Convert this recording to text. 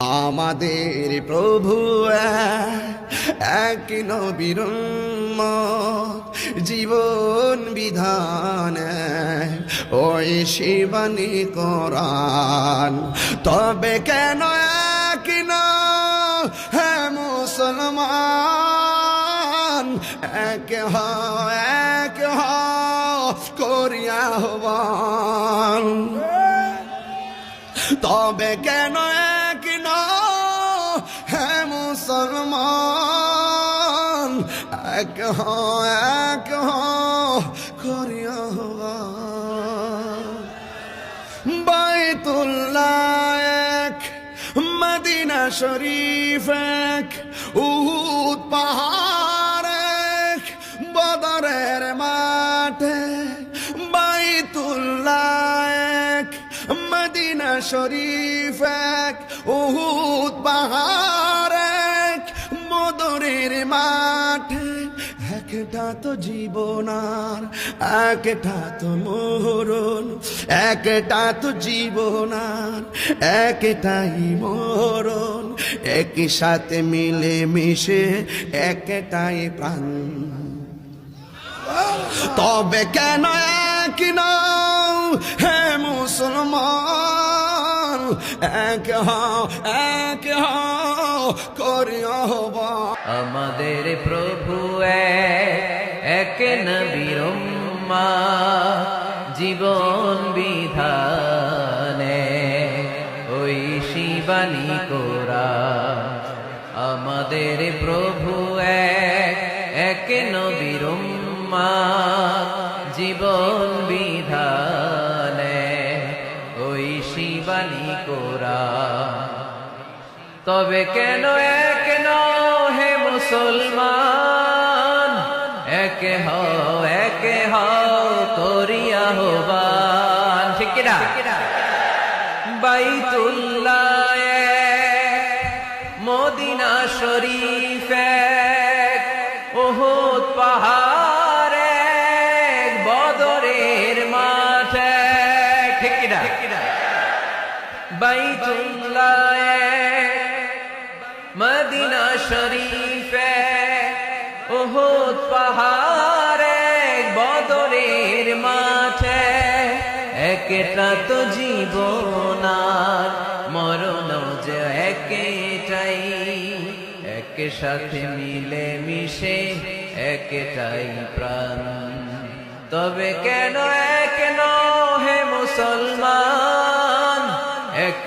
আমাদের প্রভু এক নবীর উম্মত, জীবন বিধান ওই শিবানী কোরআন। তবে কেন এক না হে মুসলমান, এক করিয়া আহ্বান। তবে কেন এক না হে মুসলমান, এক করিয়া আহ্বান। বাইতুল্লাহ এক, মদিনা শরীফ এক, উহুদ পাহাড় এক, বদরের মাঠে। বাইতুল্লাহ এক, মদিনা শরীফ এক, উহুদ পাহাড় এক, বদরের মাঠে। একটা তো জীবনার, একটা তো মরণ, একটা তো জীবনার, একটাই মরণ। একই সাথে মিলে মিশে একটাই প্রাণ। তবে কেন এক নও হে মুসলমান, এক করিয়া আহ্বান। আমাদের প্রভু এক নবীর উম্মত, জীবন বিধানে ওই শিবানী কোরআন। আমাদের প্রভু এক নবীর উম্মত, জীবন বিধানে ওই শিবানী কোরআন। তবে কেন এক নও হে মুসলমান, এক হও করিয়া আহ্বান। ঠিক কিনা? বাইতুল্লাহ এক, মদিনা শরীফ এক, উহুদ পাহাড় এক, বদরের মাঠ এক। ঠিক কিনা? বাইতুল্লাহ মদিনা শরীফ এক, উহুদ পাহাড় এক, বদরের মাঠে। একটা তো জীবন আর মরণ যে একটাই, এক সাথে মিলে মিশে একটাই প্রাণ। তবে কেন এক নও হে মুসলমান, এক